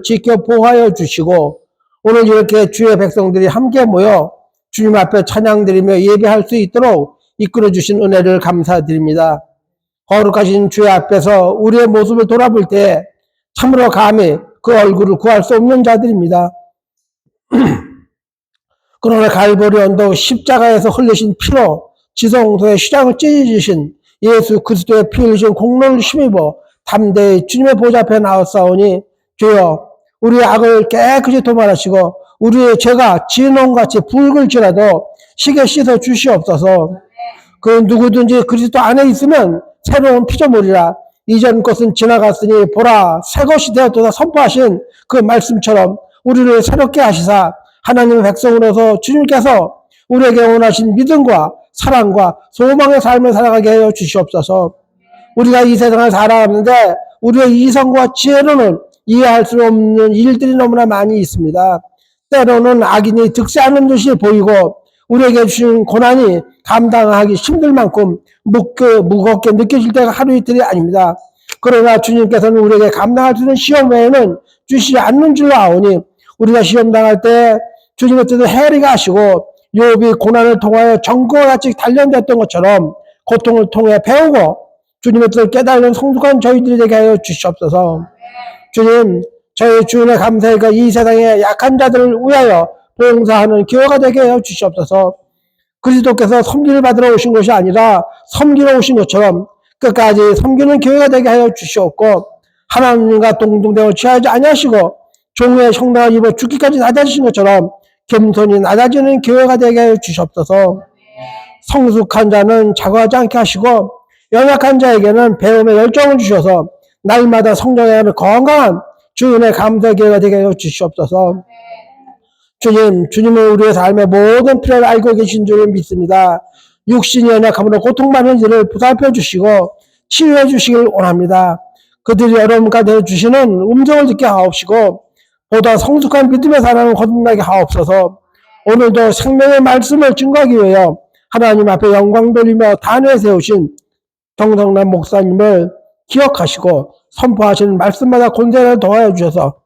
지켜 보호하여 주시고 오늘 이렇게 주의 백성들이 함께 모여 주님 앞에 찬양드리며 예배할 수 있도록 이끌어 주신 은혜를 감사드립니다. 거룩하신 주의 앞에서 우리의 모습을 돌아볼 때 참으로 감히 그 얼굴을 구할 수 없는 자들입니다. 그러나 갈보리 언덕 십자가에서 흘리신 피로 지성소의 시장을 찢으신 예수 그리스도의 피 흘리신 공로를 힘입어 담대히 주님의 보좌 앞에 나왔사오니 주여 우리의 악을 깨끗이 도말하시고 우리의 죄가 진홍같이 붉을지라도 시게 씻어 주시옵소서. 그 누구든지 그리스도 안에 있으면 새로운 피조물이라 이전 것은 지나갔으니 보라 새 것이 되었도다 선포하신 그 말씀처럼 우리를 새롭게 하시사 하나님의 백성으로서 주님께서 우리에게 원하신 믿음과 사랑과 소망의 삶을 살아가게 하여 주시옵소서. 우리가 이 세상을 살아가는데 우리의 이성과 지혜로는 이해할 수 없는 일들이 너무나 많이 있습니다. 때로는 악인이 득세하는 듯이 보이고 우리에게 주신 고난이 감당하기 힘들 만큼 무겁게 느껴질 때가 하루 이틀이 아닙니다. 그러나 주님께서는 우리에게 감당할 수 있는 시험 외에는 주시지 않는 줄로 아오니 우리가 시험 당할 때 주님의 뜻을 헤아리게 하시고 욥이 고난을 통하여 정금과 같이 단련됐던 것처럼 고통을 통해 배우고 주님의 뜻을 깨달는 성숙한 저희들이 되게 하여 주시옵소서. 주님, 저희 주님의 감사가 이 세상의 약한 자들을 위하여 봉사하는 기회가 되게 하여 주시옵소서. 그리스도께서 섬기를 받으러 오신 것이 아니라 섬기러 오신 것처럼 끝까지 섬기는 기회가 되게 하여 주시옵고 하나님과 동등됨을 취하지 아니하시고 종의 형상을 입어 죽기까지 낮아지신 것처럼 겸손히 낮아지는 기회가 되게 하여 주시옵소서. 성숙한 자는 자고하지 않게 하시고 연약한 자에게는 배움의 열정을 주셔서 날마다 성장하는 건강한 주님의 감사 기회가 되게 하여 주시옵소서. 주님은 우리의 삶의 모든 필요를 알고 계신 줄을 믿습니다. 육신이 연약함으로 고통받는 이들을 보살펴 주시고 치유해 주시길 원합니다. 그들이 어려움 가운데 주시는 음성을 듣게 하옵시고 보다 성숙한 믿음의 사랑을 거듭나게 하옵소서. 오늘도 생명의 말씀을 증거하기 위하여 하나님 앞에 영광 돌리며 단회에 세우신 정성남 목사님을 기억하시고 선포하시는 말씀마다 권세를 더하여 주셔서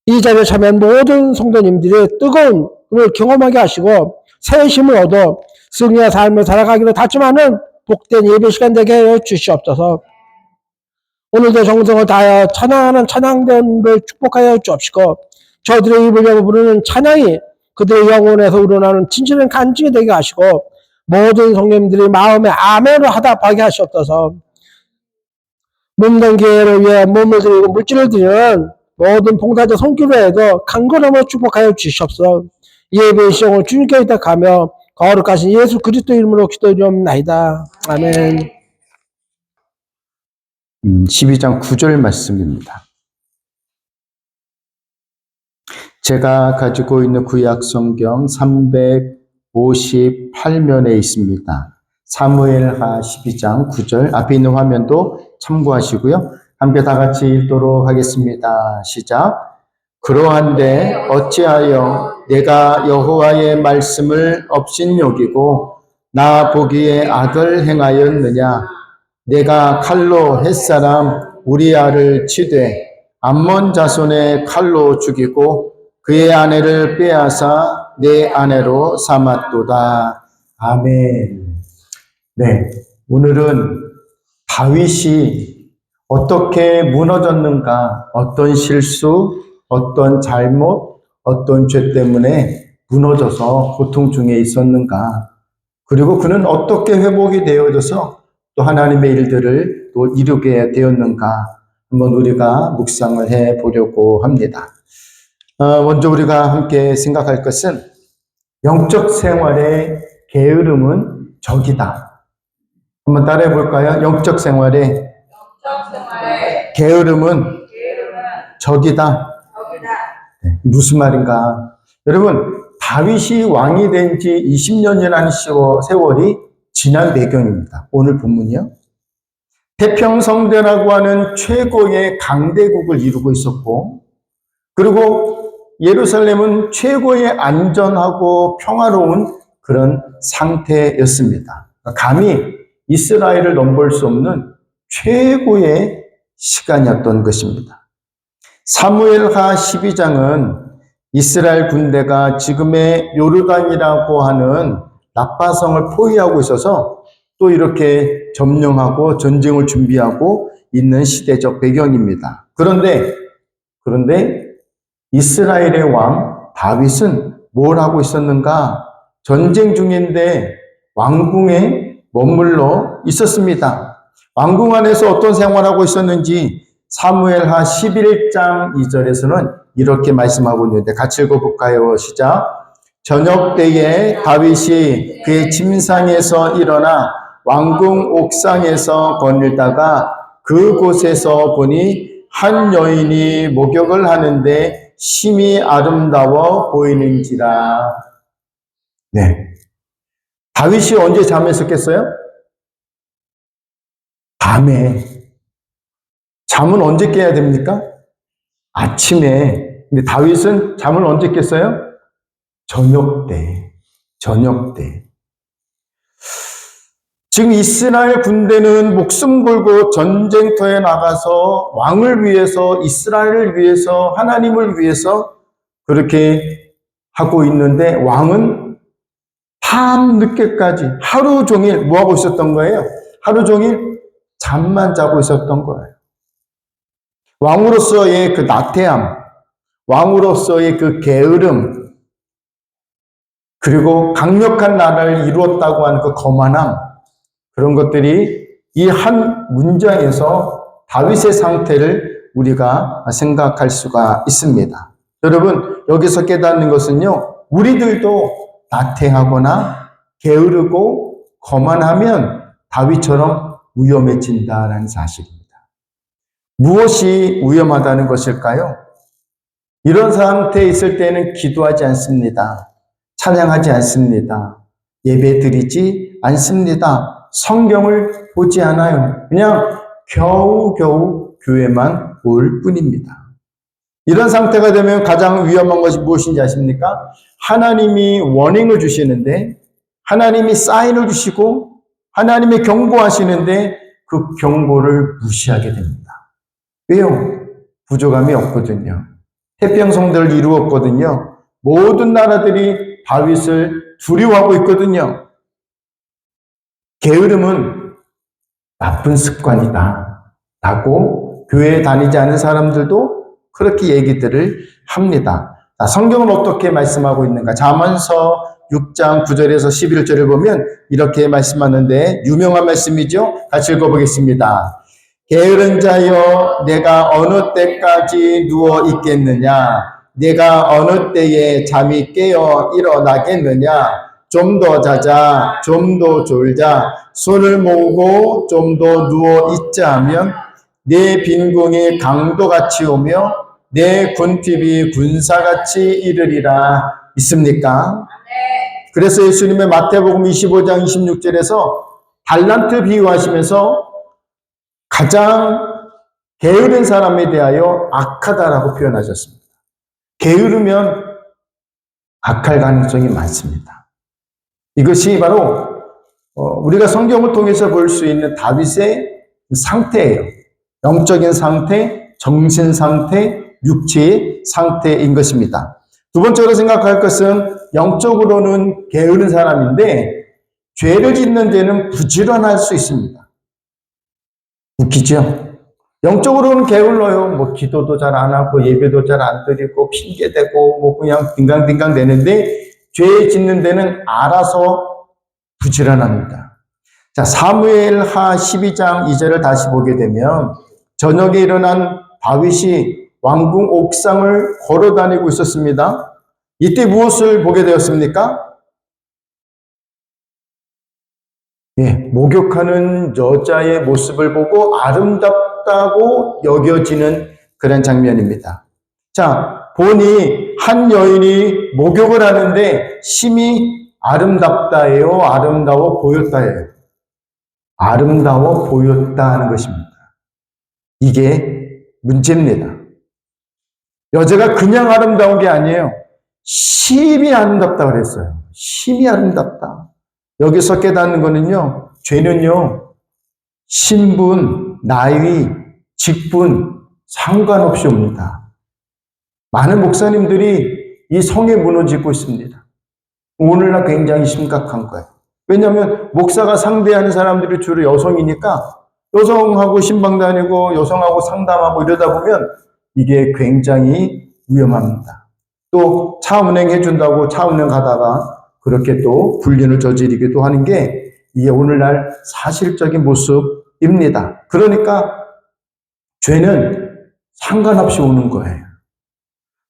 이 자리에 참여한 모든 성도님들이 뜨거운 꿈을 경험하게 하시고 새 힘을 얻어 승리의 삶을 살아가기로 다짐하는 복된 예배 시간 되게 하여 주시옵소서. 오늘도 정성을 다하여 찬양하는 찬양대원을 축복하여 주옵시고 저들의 입을 부르는 찬양이 그들의 영혼에서 우러나는 진실한 간증이 되게 하시고 모든 성도님들이 마음에 아멘으로 하답하게 하시옵소서. 몸된 기회를 위해 몸을 드리고 물질을 드리는 모든 봉사자 손길에도 강건함을 축복하여 주시옵소서. 예배의 시험을 주님께 의탁하며 거룩하신 예수 그리스도 이름으로 기도드리옵나이다. 아멘. 12장 9절 말씀입니다. 제가 가지고 있는 구약 성경 358면에 있습니다. 사무엘하 12장 9절 앞에 있는 화면도 참고하시고요. 함께 다 같이 읽도록 하겠습니다. 시작. 그러한데 어찌하여 내가 여호와의 말씀을 업신여기고 나 보기에 악을 행하였느냐. 내가 칼로 햇사람 우리아를 치되 암몬 자손의 칼로 죽이고 그의 아내를 빼앗아 내 아내로 삼았도다. 아멘. 네, 오늘은 다윗이 어떻게 무너졌는가, 어떤 실수, 어떤 잘못, 어떤 죄 때문에 무너져서 고통 중에 있었는가, 그리고 그는 어떻게 회복이 되어져서 또 하나님의 일들을 또 이루게 되었는가 한번 우리가 묵상을 해 보려고 합니다. 먼저 우리가 함께 생각할 것은 영적 생활의 게으름은 적이다. 한번 따라해 볼까요? 영적 생활의 게으름은 적이다. 네, 무슨 말인가? 여러분, 다윗이 왕이 된 지 20년이라는 세월이 지난 배경입니다. 오늘 본문이요. 태평성대라고 하는 최고의 강대국을 이루고 있었고, 그리고 예루살렘은 최고의 안전하고 평화로운 그런 상태였습니다. 감히 이스라엘을 넘볼 수 없는 최고의 시간이었던 것입니다. 사무엘하 12장은 이스라엘 군대가 지금의 요르단이라고 하는 라빠성을 포위하고 있어서 또 이렇게 점령하고 전쟁을 준비하고 있는 시대적 배경입니다. 그런데 이스라엘의 왕 다윗은 뭘 하고 있었는가? 전쟁 중인데 왕궁에 머물러 있었습니다. 왕궁 안에서 어떤 생활하고 있었는지 사무엘하 11장 2절에서는 이렇게 말씀하고 있는데 같이 읽어볼까요? 시작. 저녁 때에 다윗이 그의 침상에서 일어나 왕궁 옥상에서 거닐다가 그곳에서 보니 한 여인이 목욕을 하는데 심히 아름다워 보이는지라. 네. 다윗이 언제 잠했었겠어요? 밤에. 잠은 언제 깨야 됩니까? 아침에. 근데 다윗은 잠을 언제 깼어요? 저녁 때. 지금 이스라엘 군대는 목숨 걸고 전쟁터에 나가서 왕을 위해서, 이스라엘을 위해서, 하나님을 위해서 그렇게 하고 있는데 왕은 밤늦게까지 하루 종일 뭐 하고 있었던 거예요? 하루 종일 잠만 자고 있었던 거예요. 왕으로서의 그 나태함, 왕으로서의 그 게으름, 그리고 강력한 나라를 이루었다고 하는 그 거만함, 그런 것들이 이 한 문장에서 다윗의 상태를 우리가 생각할 수가 있습니다. 여러분, 여기서 깨닫는 것은요, 우리들도 나태하거나 게으르고 거만하면 다윗처럼 위험해진다라는 사실입니다. 무엇이 위험하다는 것일까요? 이런 상태에 있을 때는 기도하지 않습니다. 찬양하지 않습니다. 예배드리지 않습니다. 성경을 보지 않아요. 그냥 겨우겨우 교회만 올 뿐입니다. 이런 상태가 되면 가장 위험한 것이 무엇인지 아십니까? 하나님이 워닝을 주시는데, 하나님이 사인을 주시고, 하나님이 경고하시는데 그 경고를 무시하게 됩니다. 왜요? 부족함이 없거든요. 태평성대를 이루었거든요. 모든 나라들이 다윗을 두려워하고 있거든요. 게으름은 나쁜 습관이다 라고 교회에 다니지 않은 사람들도 그렇게 얘기들을 합니다. 자, 성경은 어떻게 말씀하고 있는가? 잠언서 6장 9절에서 11절을 보면 이렇게 말씀하는데 유명한 말씀이죠. 같이 읽어보겠습니다. 게으른 자여 내가 어느 때까지 누워 있겠느냐? 내가 어느 때에 잠이 깨어 일어나겠느냐? 좀 더 자자, 좀 더 졸자, 손을 모으고 좀 더 누워 있자 하면 내 빈궁이 강도같이 오며 내 군핍이 군사같이 이르리라. 있습니까? 그래서 예수님의 마태복음 25장 26절에서 달란트 비유하시면서 가장 게으른 사람에 대하여 악하다라고 표현하셨습니다. 게으르면 악할 가능성이 많습니다. 이것이 바로 우리가 성경을 통해서 볼 수 있는 다윗의 상태예요. 영적인 상태, 정신 상태, 육체의 상태인 것입니다. 두 번째로 생각할 것은 영적으로는 게으른 사람인데 죄를 짓는 데는 부지런할 수 있습니다. 웃기죠? 영적으로는 게을러요. 뭐 기도도 잘 안 하고 예배도 잘 안 드리고 핑계대고 뭐 그냥 빙강빙강 되는데 죄 짓는 데는 알아서 부지런합니다. 자, 사무엘하 12장 2절을 다시 보게 되면 저녁에 일어난 다윗이 왕궁 옥상을 걸어 다니고 있었습니다. 이때 무엇을 보게 되었습니까? 목욕하는 여자의 모습을 보고 아름답다고 여겨지는 그런 장면입니다. 자, 보니 한 여인이 목욕을 하는데 심히 아름답다예요? 아름다워 보였다예요? 아름다워 보였다 하는 것입니다. 이게 문제입니다. 여자가 그냥 아름다운 게 아니에요. 심히 아름답다 그랬어요. 심히 아름답다. 여기서 깨닫는 거는요, 죄는요, 신분, 나이, 직분 상관없이 옵니다. 많은 목사님들이 이 성에 무너지고 있습니다. 오늘날 굉장히 심각한 거예요. 왜냐하면 목사가 상대하는 사람들이 주로 여성이니까 여성하고 신방 다니고 여성하고 상담하고 이러다 보면 이게 굉장히 위험합니다. 또 차 운행해준다고 차 운행 가다가 그렇게 또 불륜을 저지르기도 하는 게 이게 오늘날 사실적인 모습입니다. 그러니까 죄는 상관없이 오는 거예요.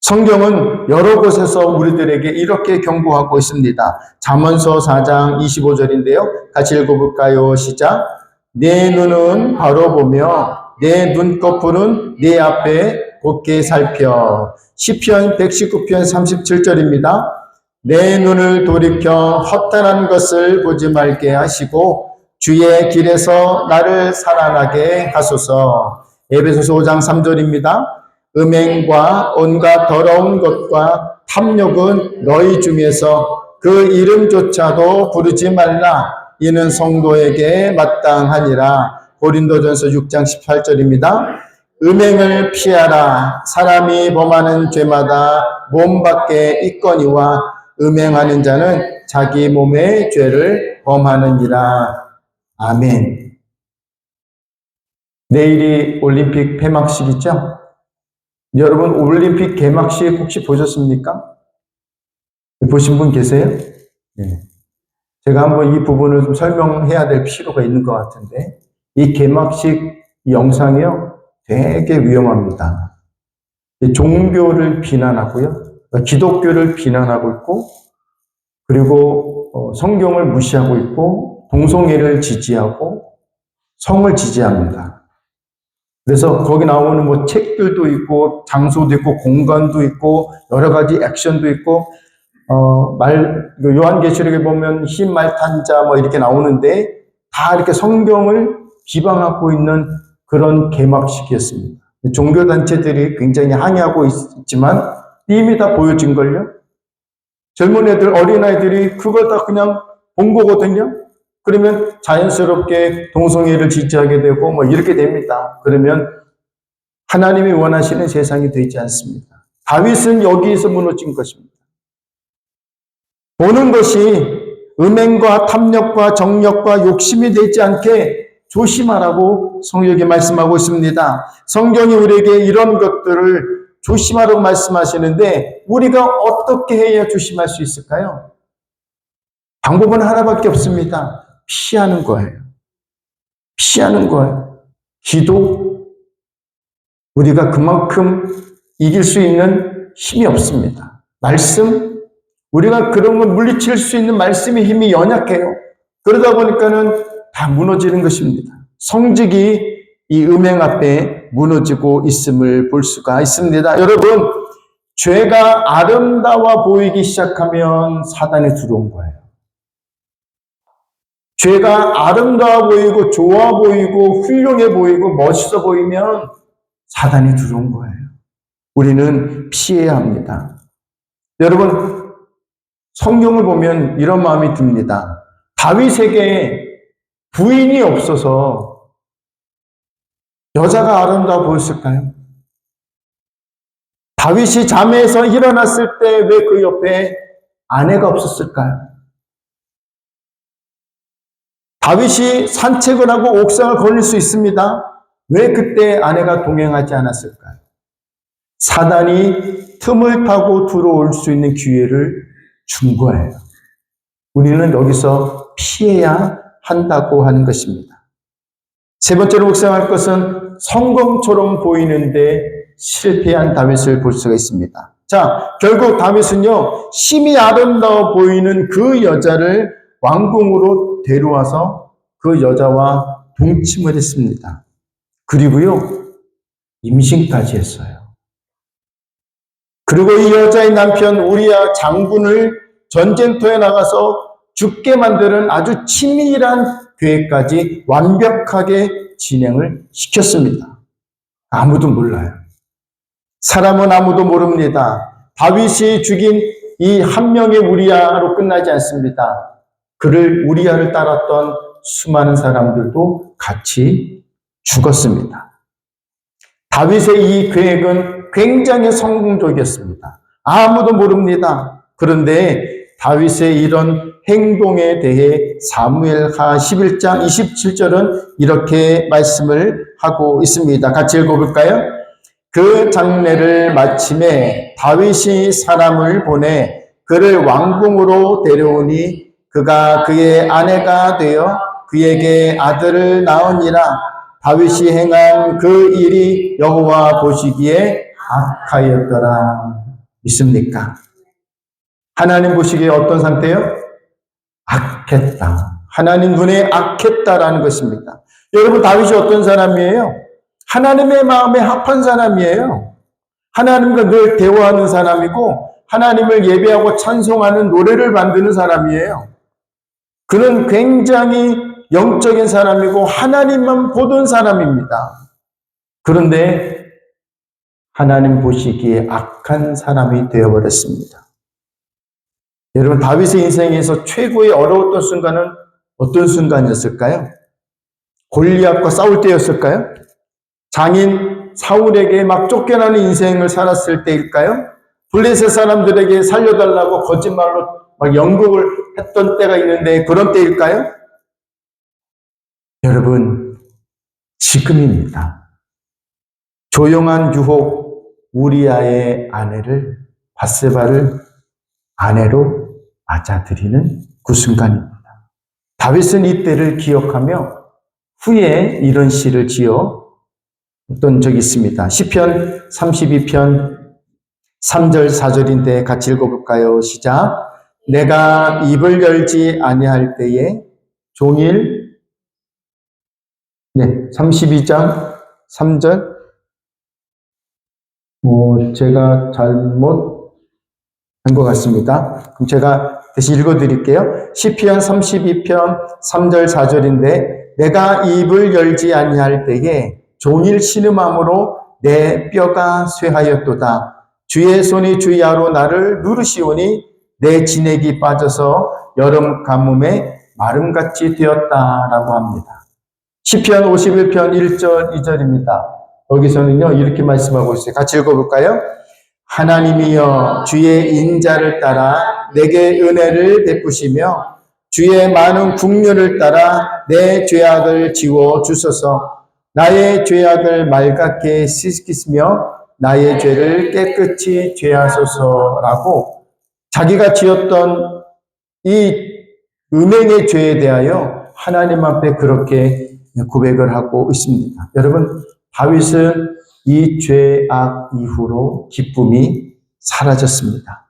성경은 여러 곳에서 우리들에게 이렇게 경고하고 있습니다. 잠언서 4장 25절인데요. 같이 읽어볼까요? 시작. 내 눈은 바로 보며 내 눈꺼풀은 내 앞에 곧게 살펴. 시편 119편 37절입니다. 내 눈을 돌이켜 허탄한 것을 보지 말게 하시고 주의 길에서 나를 살아나게 하소서. 에베소서 5장 3절입니다. 음행과 온갖 더러운 것과 탐욕은 너희 중에서 그 이름조차도 부르지 말라. 이는 성도에게 마땅하니라. 고린도전서 6장 18절입니다. 음행을 피하라. 사람이 범하는 죄마다 몸 밖에 있거니와 음행하는 자는 자기 몸의 죄를 범하느니라. 아멘. 내일이 올림픽 폐막식이죠? 여러분 올림픽 개막식 혹시 보셨습니까? 보신 분 계세요? 네. 제가 한번 이 부분을 좀 설명해야 될 필요가 있는 것 같은데 이 개막식 영상이요 되게 위험합니다. 종교를 비난하고요, 기독교를 비난하고 있고, 그리고 성경을 무시하고 있고, 동성애를 지지하고 성을 지지합니다. 그래서 거기 나오는 뭐 책들도 있고 장소도 있고 공간도 있고 여러 가지 액션도 있고 요한계시록에 보면 흰 말 탄 자 뭐 이렇게 나오는데 다 이렇게 성경을 비방하고 있는 그런 개막식이었습니다. 종교단체들이 굉장히 항의하고 있지만 이미 다 보여진 걸요. 젊은 애들, 어린아이들이 그걸 다 그냥 본 거거든요. 그러면 자연스럽게 동성애를 지지하게 되고 뭐 이렇게 됩니다. 그러면 하나님이 원하시는 세상이 되지 않습니다. 다윗은 여기에서 무너진 것입니다. 보는 것이 음행과 탐욕과 정욕과 욕심이 되지 않게 조심하라고 성경이 말씀하고 있습니다. 성경이 우리에게 이런 것들을 조심하라고 말씀하시는데 우리가 어떻게 해야 조심할 수 있을까요? 방법은 하나밖에 없습니다. 피하는 거예요. 피하는 거예요. 기도, 우리가 그만큼 이길 수 있는 힘이 없습니다. 말씀, 우리가 그런 걸 물리칠 수 있는 말씀의 힘이 연약해요. 그러다 보니까는 다 무너지는 것입니다. 성직이 이 음행 앞에 무너지고 있음을 볼 수가 있습니다. 여러분, 죄가 아름다워 보이기 시작하면 사단이 들어온 거예요. 죄가 아름다워 보이고 좋아 보이고 훌륭해 보이고 멋있어 보이면 사단이 들어온 거예요. 우리는 피해야 합니다. 여러분, 성경을 보면 이런 마음이 듭니다. 다윗에게 부인이 없어서 여자가 아름다워 보였을까요? 다윗이 잠에서 일어났을 때 왜 그 옆에 아내가 없었을까요? 다윗이 산책을 하고 옥상을 걸을 수 있습니다. 왜 그때 아내가 동행하지 않았을까요? 사단이 틈을 타고 들어올 수 있는 기회를 준 거예요. 우리는 여기서 피해야 한다고 하는 것입니다. 세 번째로 묵상할 것은 성검처럼 보이는데 실패한 다윗을 볼 수가 있습니다. 자, 결국 다윗은요, 심히 아름다워 보이는 그 여자를 왕궁으로 데려와서 그 여자와 동침을 했습니다. 그리고요, 임신까지 했어요. 그리고 이 여자의 남편 우리야 장군을 전쟁터에 나가서 죽게 만드는 아주 치밀한 계획까지 완벽하게 진행을 시켰습니다. 아무도 몰라요. 사람은 아무도 모릅니다. 다윗이 죽인 이 한 명의 우리야로 끝나지 않습니다. 그를 우리야를 따랐던 수많은 사람들도 같이 죽었습니다. 다윗의 이 계획은 굉장히 성공적이었습니다. 아무도 모릅니다. 그런데 다윗의 이런 행동에 대해 사무엘하 11장 27절은 이렇게 말씀을 하고 있습니다. 같이 읽어볼까요? 그 장례를 마침에 다윗이 사람을 보내 그를 왕궁으로 데려오니 그가 그의 아내가 되어 그에게 아들을 낳으니라. 다윗이 행한 그 일이 여호와 보시기에 악하였더라. 믿습니까? 하나님 보시기에 어떤 상태요? 악했다. 하나님 눈에 악했다라는 것입니다. 여러분, 다윗이 어떤 사람이에요? 하나님의 마음에 합한 사람이에요. 하나님과 늘 대화하는 사람이고 하나님을 예배하고 찬송하는 노래를 만드는 사람이에요. 그는 굉장히 영적인 사람이고 하나님만 보던 사람입니다. 그런데 하나님 보시기에 악한 사람이 되어버렸습니다. 여러분, 다윗의 인생에서 최고의 어려웠던 순간은 어떤 순간이었을까요? 골리앗과 싸울 때였을까요? 장인 사울에게 막 쫓겨나는 인생을 살았을 때일까요? 블레셋 사람들에게 살려달라고 거짓말로 막 연극을 했던 때가 있는데 그런 때일까요? 여러분, 지금입니다. 조용한 유혹 우리아의 아내를 밧세바를 아내로 맞아들이는 그 순간입니다. 다윗은 이때를 기억하며 후에 이런 시를 지었던 적이 있습니다. 시편 32편 3절 4절인데 같이 읽어볼까요? 시작. 내가 입을 열지 아니할 때에 종일 32장 3절 제가 잘못 한 것 같습니다. 그럼 제가 다시 읽어드릴게요. 시편 32편 3절 4절인데 내가 입을 열지 아니할 때에 종일 신음함으로 내 뼈가 쇠하였도다. 주의 손이 주야로 나를 누르시오니 내 진액이 빠져서 여름 가뭄에 마름같이 되었다라고 합니다. 시편 51편 1절 2절입니다. 여기서는요 이렇게 말씀하고 있어요. 같이 읽어볼까요? 하나님이여 주의 인자를 따라 내게 은혜를 베푸시며 주의 많은 국률을 따라 내 죄악을 지워 주소서. 나의 죄악을 맑게 씻기시며 나의 죄를 깨끗이 죄하소서라고 자기가 지었던 이 음행의 죄에 대하여 하나님 앞에 그렇게 고백을 하고 있습니다. 여러분, 다윗은 이 죄악 이후로 기쁨이 사라졌습니다.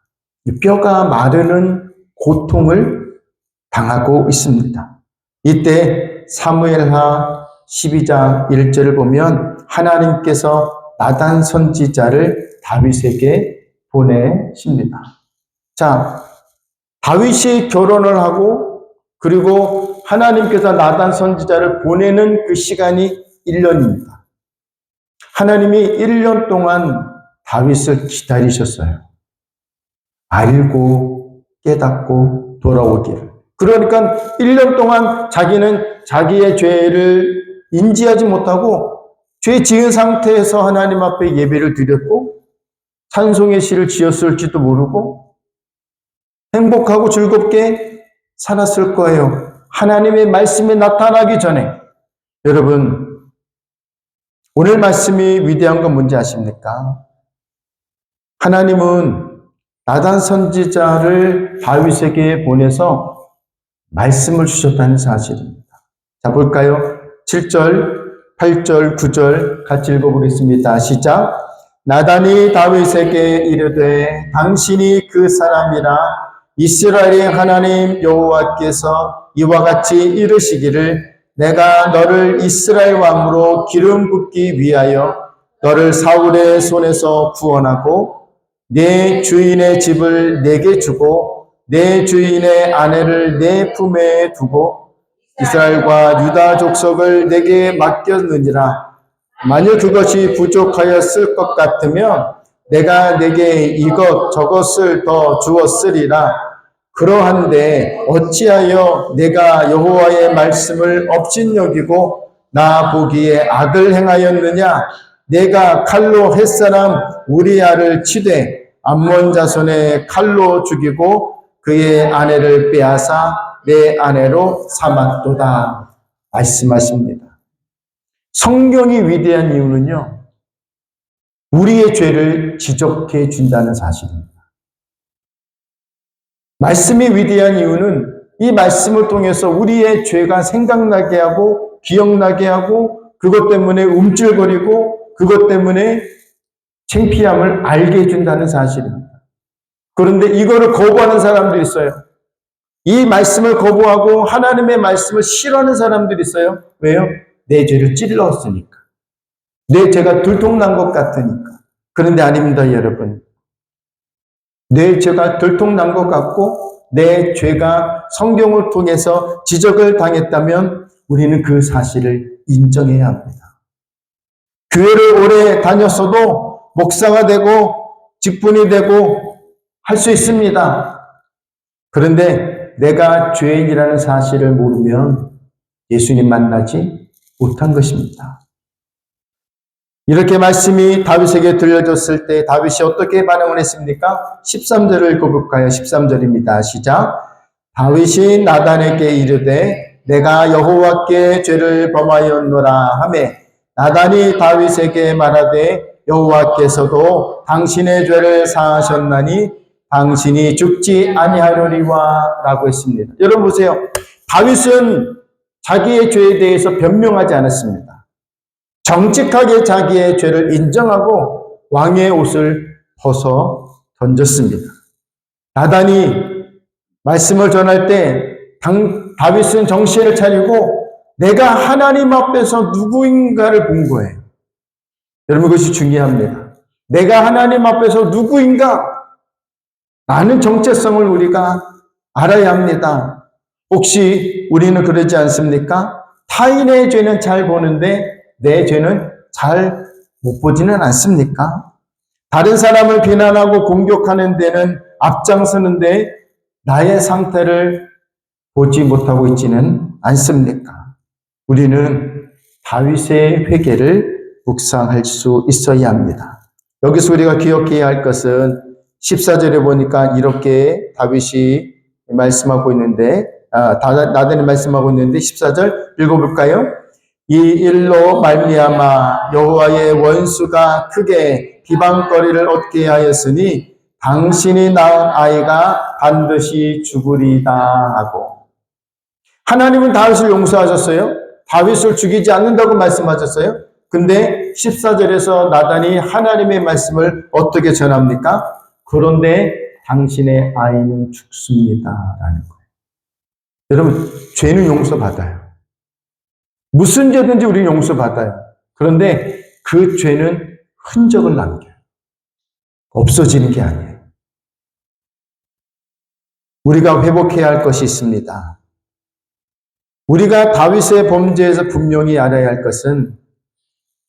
뼈가 마르는 고통을 당하고 있습니다. 이때 사무엘하 12장 1절을 보면 하나님께서 나단 선지자를 다윗에게 보내십니다. 자, 다윗이 결혼을 하고 그리고 하나님께서 나단 선지자를 보내는 그 시간이 1년입니다. 하나님이 1년 동안 다윗을 기다리셨어요. 알고 깨닫고 돌아오기를. 그러니까 1년 동안 자기는 자기의 죄를 인지하지 못하고 죄 지은 상태에서 하나님 앞에 예배를 드렸고 찬송의 시를 지었을지도 모르고 행복하고 즐겁게 살았을 거예요. 하나님의 말씀이 나타나기 전에. 여러분, 오늘 말씀이 위대한 건 뭔지 아십니까? 하나님은 나단 선지자를 다윗에게 보내서 말씀을 주셨다는 사실입니다. 자, 볼까요? 7절, 8절, 9절 같이 읽어보겠습니다. 시작. 나단이 다윗에게 이르되 당신이 그 사람이라 이스라엘의 하나님 여호와께서 이와 같이 이르시기를 내가 너를 이스라엘 왕으로 기름 붓기 위하여 너를 사울의 손에서 구원하고 내 주인의 집을 내게 주고 내 주인의 아내를 내 품에 두고 이스라엘과 유다 족속을 내게 맡겼느니라. 만일 그것이 부족하였을 것 같으면 내가 내게 이것 저것을 더 주었으리라. 그러한데 어찌하여 내가 여호와의 말씀을 업신여기고 나 보기에 악을 행하였느냐? 내가 칼로 햇사람 우리아를 치되 암몬 자손의 칼로 죽이고 그의 아내를 빼앗아 내 아내로 삼았도다 말씀하십니다. 성경이 위대한 이유는요, 우리의 죄를 지적해 준다는 사실입니다. 말씀이 위대한 이유는 이 말씀을 통해서 우리의 죄가 생각나게 하고 기억나게 하고 그것 때문에 움찔거리고 그것 때문에 창피함을 알게 해준다는 사실입니다. 그런데 이거를 거부하는 사람들이 있어요. 이 말씀을 거부하고 하나님의 말씀을 싫어하는 사람들이 있어요. 왜요? 내 죄를 찔렀으니까. 내 죄가 들통난 것 같으니까. 그런데 아닙니다, 여러분. 내 죄가 들통난 것 같고 내 죄가 성경을 통해서 지적을 당했다면 우리는 그 사실을 인정해야 합니다. 교회를 오래 다녔어도 목사가 되고 직분이 되고 할 수 있습니다. 그런데 내가 죄인이라는 사실을 모르면 예수님 만나지 못한 것입니다. 이렇게 말씀이 다윗에게 들려졌을 때 다윗이 어떻게 반응을 했습니까? 13절을 읽어볼까요? 13절입니다. 시작. 다윗이 나단에게 이르되 내가 여호와께 죄를 범하였노라 하매 나단이 다윗에게 말하되 여호와께서도 당신의 죄를 사하셨나니 당신이 죽지 아니하려니와 라고 했습니다. 여러분 보세요. 다윗은 자기의 죄에 대해서 변명하지 않았습니다. 정직하게 자기의 죄를 인정하고 왕의 옷을 벗어 던졌습니다. 나단이 말씀을 전할 때 다윗은 정신을 차리고 내가 하나님 앞에서 누구인가를 본 거예요. 여러분 그것이 중요합니다. 내가 하나님 앞에서 누구인가? 라는 정체성을 우리가 알아야 합니다. 혹시 우리는 그러지 않습니까? 타인의 죄는 잘 보는데 내 죄는 잘 못 보지는 않습니까? 다른 사람을 비난하고 공격하는 데는 앞장서는데 나의 상태를 보지 못하고 있지는 않습니까? 우리는 다윗의 회개를 묵상할 수 있어야 합니다. 여기서 우리가 기억해야 할 것은 14절에 보니까 이렇게 다윗이 말씀하고 있는데 나단이 말씀하고 있는데 14절 읽어볼까요? 이 일로 말미암아 여호와의 원수가 크게 비방거리를 얻게 하였으니 당신이 낳은 아이가 반드시 죽으리다 하고 하나님은 다윗을 용서하셨어요. 다윗을 죽이지 않는다고 말씀하셨어요. 근데 14절에서 나단이 하나님의 말씀을 어떻게 전합니까? 그런데 당신의 아이는 죽습니다 라는 거예요. 여러분 죄는 용서받아요. 무슨 죄든지 우리는 용서받아요. 그런데 그 죄는 흔적을 남겨요. 없어지는 게 아니에요. 우리가 회복해야 할 것이 있습니다. 우리가 다윗의 범죄에서 분명히 알아야 할 것은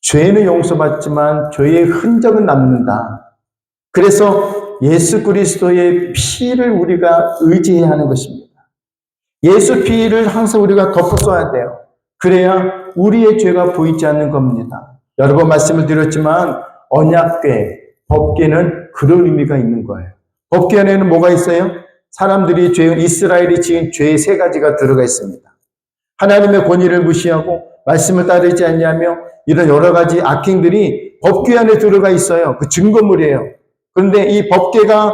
죄는 용서받지만 죄의 흔적은 남는다. 그래서 예수 그리스도의 피를 우리가 의지해야 하는 것입니다. 예수 피를 항상 우리가 덮어써야 돼요. 그래야 우리의 죄가 보이지 않는 겁니다. 여러 번 말씀을 드렸지만 언약궤, 법궤는 그런 의미가 있는 거예요. 법궤 안에는 뭐가 있어요? 사람들이 이스라엘이 지은 죄의 세 가지가 들어가 있습니다. 하나님의 권위를 무시하고 말씀을 따르지 않냐며 이런 여러 가지 악행들이 법궤 안에 들어가 있어요. 그 증거물이에요. 그런데 이 법궤가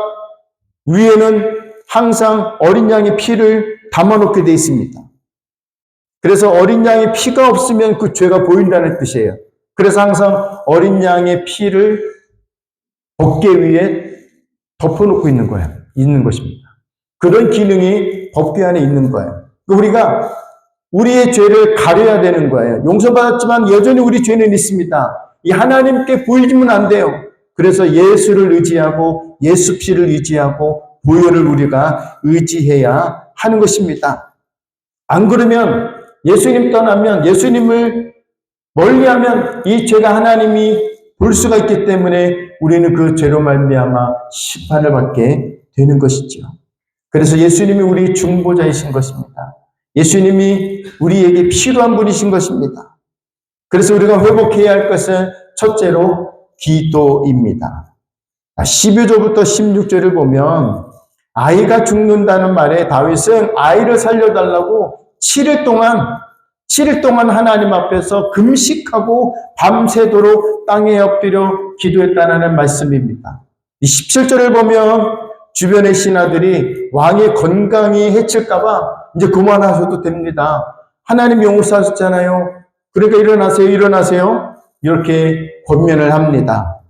위에는 항상 어린 양의 피를 담아놓게 되어 있습니다. 그래서 어린 양의 피가 없으면 그 죄가 보인다는 뜻이에요. 그래서 항상 어린 양의 피를 법궤 위에 덮어놓고 있는 거예요. 있는 것입니다. 그런 기능이 법궤 안에 있는 거예요. 우리가 우리의 죄를 가려야 되는 거예요. 용서받았지만 여전히 우리 죄는 있습니다. 이 하나님께 보이지면 안 돼요. 그래서 예수를 의지하고 예수 피를 의지하고 보혈을 우리가 의지해야 하는 것입니다. 안 그러면 예수님 떠나면 예수님을 멀리하면 이 죄가 하나님이 볼 수가 있기 때문에 우리는 그 죄로 말미암아 심판을 받게 되는 것이죠. 그래서 예수님이 우리 중보자이신 것입니다. 예수님이 우리에게 필요한 분이신 것입니다. 그래서 우리가 회복해야 할 것은 첫째로 기도입니다. 12절부터 16절을 보면 아이가 죽는다는 말에 다윗은 아이를 살려달라고 7일 동안 하나님 앞에서 금식하고 밤새도록 땅에 엎드려 기도했다는 말씀입니다. 17절을 보면 주변의 신하들이 왕의 건강이 해칠까봐 이제 그만하셔도 됩니다. 하나님 용서하셨잖아요. 그러니까 일어나세요. 이렇게 권면을 합니다.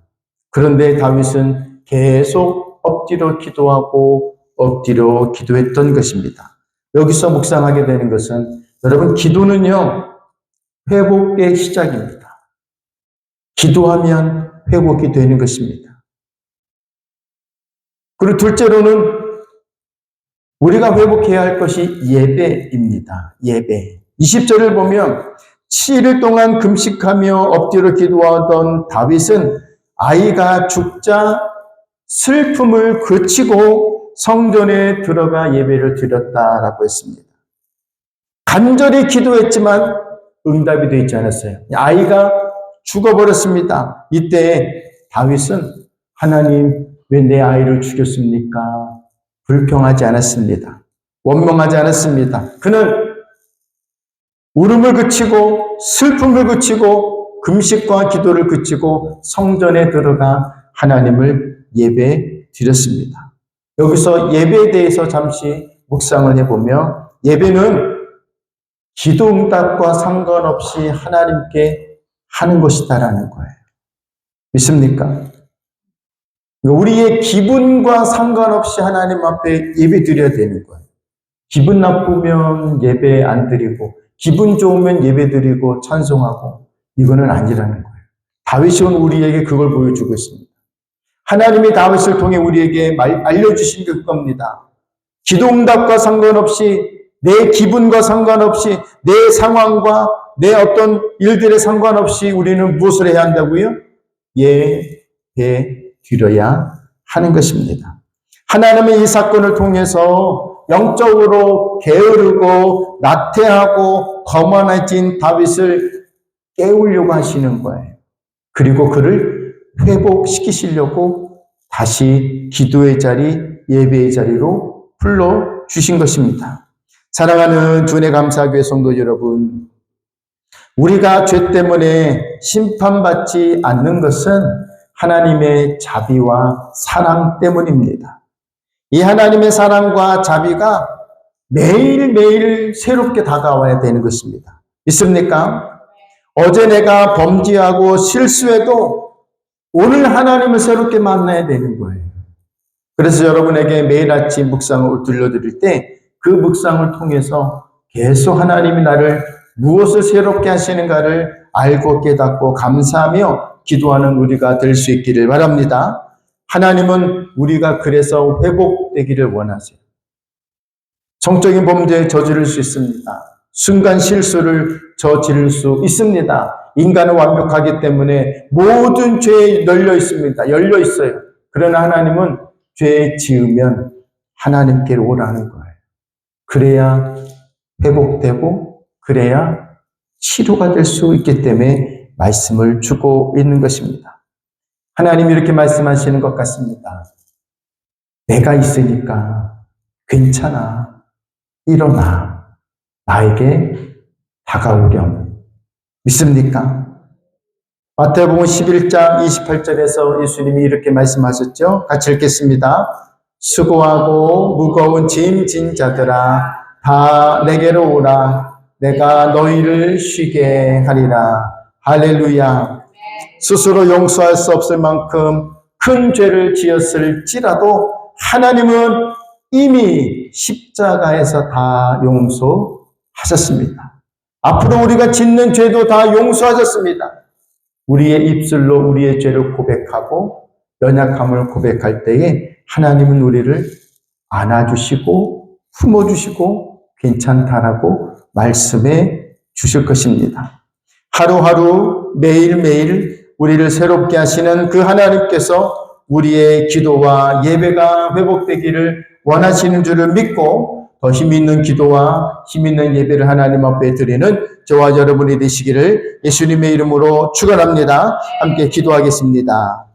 그런데 다윗은 계속 엎드려 기도했던 것입니다. 여기서 묵상하게 되는 것은 여러분, 기도는요, 회복의 시작입니다. 기도하면 회복이 되는 것입니다. 그리고 둘째로는 우리가 회복해야 할 것이 예배입니다. 예배. 20절을 보면 7일 동안 금식하며 엎드려 기도하던 다윗은 아이가 죽자 슬픔을 그치고 성전에 들어가 예배를 드렸다라고 했습니다. 간절히 기도했지만 응답이 되지 않았어요. 아이가 죽어버렸습니다. 이때 다윗은 하나님, 왜 내 아이를 죽였습니까? 불평하지 않았습니다. 원망하지 않았습니다. 그는 울음을 그치고 슬픔을 그치고 금식과 기도를 그치고 성전에 들어가 하나님을 예배 드렸습니다. 여기서 예배에 대해서 잠시 묵상을 해보며 예배는 기도 응답과 상관없이 하나님께 하는 것이다라는 거예요. 믿습니까? 우리의 기분과 상관없이 하나님 앞에 예배 드려야 되는 거예요. 기분 나쁘면 예배 안 드리고 기분 좋으면 예배 드리고 찬송하고 이거는 아니라는 거예요. 다윗은 우리에게 그걸 보여주고 있습니다. 하나님이 다윗을 통해 우리에게 알려주신 게 그겁니다. 기도 응답과 상관없이 내 기분과 상관없이 내 상황과 내 어떤 일들에 상관없이 우리는 무엇을 해야 한다고요? 예배 드려야 하는 것입니다. 하나님의 이 사건을 통해서 영적으로 게으르고 나태하고 거만해진 다윗을 깨우려고 하시는 거예요. 그리고 그를 회복시키시려고 다시 기도의 자리, 예배의 자리로 불러주신 것입니다. 사랑하는 주의 감사교회 성도 여러분, 우리가 죄 때문에 심판받지 않는 것은 하나님의 자비와 사랑 때문입니다. 이 하나님의 사랑과 자비가 매일매일 새롭게 다가와야 되는 것입니다. 믿습니까? 어제 내가 범죄하고 실수해도 오늘 하나님을 새롭게 만나야 되는 거예요. 그래서 여러분에게 매일 아침 묵상을 들려드릴 때 그 묵상을 통해서 계속 하나님이 나를 무엇을 새롭게 하시는가를 알고 깨닫고 감사하며 기도하는 우리가 될 수 있기를 바랍니다. 하나님은 우리가 그래서 회복되기를 원하세요. 성적인 범죄에 저지를 수 있습니다. 순간 실수를 저지를 수 있습니다. 인간은 완벽하기 때문에 모든 죄에 널려 있습니다. 열려 있어요. 그러나 하나님은 죄 지으면 하나님께로 오라는 거예요. 그래야 회복되고 그래야 치료가 될 수 있기 때문에 말씀을 주고 있는 것입니다. 하나님이 이렇게 말씀하시는 것 같습니다. 내가 있으니까 괜찮아. 일어나. 나에게 다가오렴. 믿습니까? 마태복음 11장 28절에서 예수님이 이렇게 말씀하셨죠. 같이 읽겠습니다. 수고하고 무거운 짐진 자들아 다 내게로 오라. 내가 너희를 쉬게 하리라. 할렐루야. 스스로 용서할 수 없을 만큼 큰 죄를 지었을지라도 하나님은 이미 십자가에서 다 용서하셨습니다. 앞으로 우리가 짓는 죄도 다 용서하셨습니다. 우리의 입술로 우리의 죄를 고백하고 연약함을 고백할 때에 하나님은 우리를 안아주시고 품어주시고 괜찮다라고 말씀해 주실 것입니다. 하루하루 매일매일 우리를 새롭게 하시는 그 하나님께서 우리의 기도와 예배가 회복되기를 원하시는 줄을 믿고 더 힘있는 기도와 힘있는 예배를 하나님 앞에 드리는 저와 여러분이 되시기를 예수님의 이름으로 축원합니다. 함께 기도하겠습니다.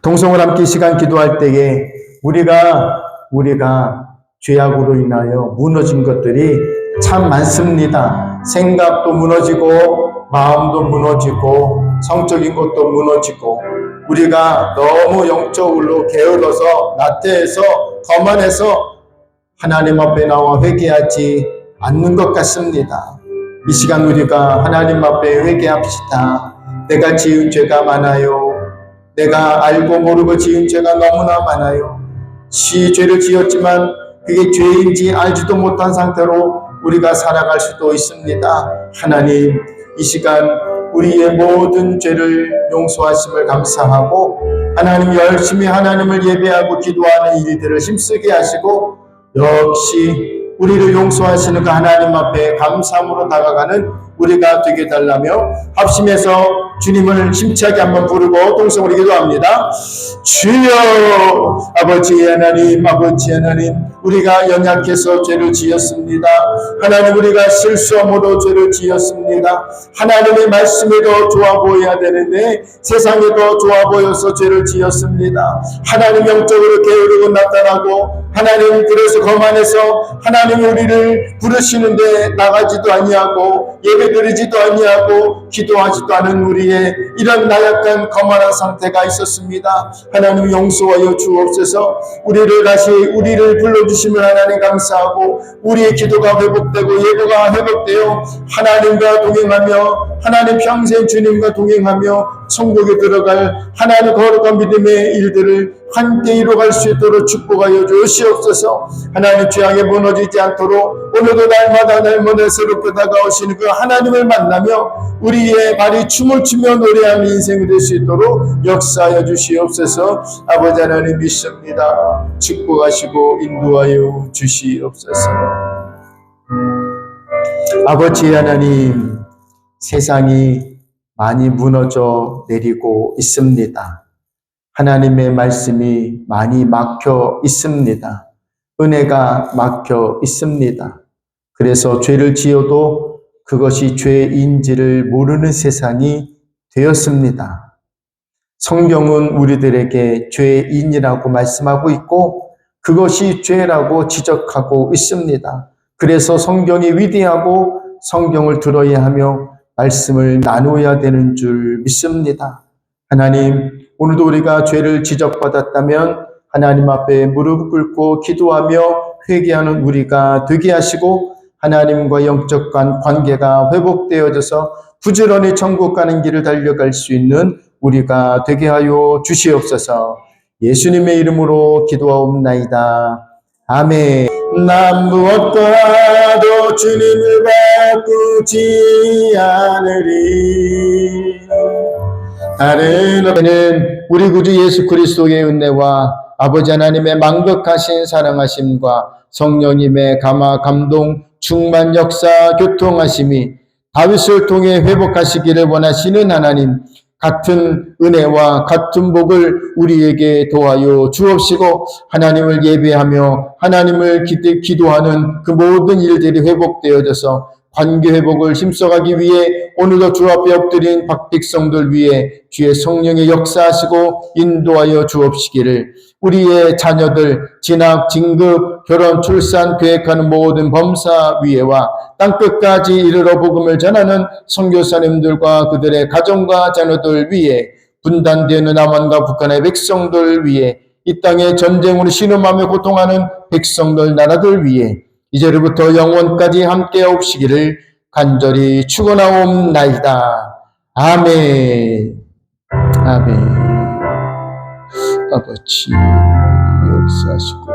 동성을 함께 시간 기도할 때에 우리가 죄악으로 인하여 무너진 것들이 참 많습니다. 생각도 무너지고 마음도 무너지고 성적인 것도 무너지고 우리가 너무 영적으로 게을러서 나태해서 거만해서 하나님 앞에 나와 회개하지 않는 것 같습니다. 이 시간 우리가 하나님 앞에 회개합시다. 내가 지은 죄가 많아요. 내가 알고 모르고 지은 죄가 너무나 많아요. 죄를 지었지만 그게 죄인지 알지도 못한 상태로 우리가 살아갈 수도 있습니다. 하나님, 이 시간 우리의 모든 죄를 용서하심을 감사하고 하나님 열심히 하나님을 예배하고 기도하는 일들을 힘쓰게 하시고 역시 우리를 용서하시는 그 하나님 앞에 감사함으로 다가가는 우리가 되게 달라며 합심해서 주님을 힘차게 한번 부르고 동성으로 기도합니다. 주여 아버지 하나님 우리가 연약해서 죄를 지었습니다. 하나님 우리가 실수함으로 죄를 지었습니다. 하나님의 말씀이 더 좋아 보여야 되는데 세상이 더 좋아 보여서 죄를 지었습니다. 하나님 영적으로 게으르고 나타나고 하나님 그래서 거만해서 하나님 우리를 부르시는데 나가지도 아니하고 예배드리지도 아니하고 기도하지도 않은 우리의 이런 나약한 거만한 상태가 있었습니다. 하나님 용서하여 주옵소서. 우리를 불러주시면 하나님 감사하고 우리의 기도가 회복되고 예배가 회복되어 하나님과 동행하며 하나님 평생 주님과 동행하며 천국에 들어갈 하나님 거룩한 믿음의 일들을 함께 이루어갈 수 있도록 축복하여 주시옵소서. 하나님 죄악에 무너지지 않도록 오늘도 날마다 새롭게 다가오시는 그 하나님을 만나며 우리의 발이 춤을 추며 노래하는 인생이 될 수 있도록 역사하여 주시옵소서. 아버지 하나님 믿습니다. 축복하시고 인도하여 주시옵소서. 아버지 하나님, 세상이 많이 무너져 내리고 있습니다. 하나님의 말씀이 많이 막혀 있습니다. 은혜가 막혀 있습니다. 그래서 죄를 지어도 그것이 죄인지를 모르는 세상이 되었습니다. 성경은 우리들에게 죄인이라고 말씀하고 있고 그것이 죄라고 지적하고 있습니다. 그래서 성경이 위대하고 성경을 들어야 하며 말씀을 나누어야 되는 줄 믿습니다. 하나님, 오늘도 우리가 죄를 지적받았다면 하나님 앞에 무릎 꿇고 기도하며 회개하는 우리가 되게 하시고 하나님과 영적 관계가 회복되어져서 부지런히 천국 가는 길을 달려갈 수 있는 우리가 되게 하여 주시옵소서. 예수님의 이름으로 기도하옵나이다. 아멘. 난 무엇과도 주님을 바꾸지 않으리. 다른 어는 우리 구주 예수 그리스도의 은혜와 아버지 하나님의 만극하신 사랑하심과 성령님의 감화 감동 충만 역사 교통하심이 다윗을 통해 회복하시기를 원하시는 하나님, 같은 은혜와 같은 복을 우리에게 도와여 주옵시고 하나님을 예배하며 하나님을 기도하는 그 모든 일들이 회복되어져서 관계 회복을 힘써가기 위해 오늘도 주 앞에 엎드린 박백성들 위해 주의 성령의 역사하시고 인도하여 주옵시기를, 우리의 자녀들 진학, 진급, 결혼, 출산 계획하는 모든 범사 위에와 땅끝까지 이르러 복음을 전하는 선교사님들과 그들의 가정과 자녀들 위에, 분단되는 남한과 북한의 백성들 위에, 이 땅에 전쟁으로 신음하며 고통하는 백성들 나라들 위에 이제로부터 영원까지 함께 없시기를 간절히 축원하옵나이다. 아멘. 아멘. 아버지 역사하시고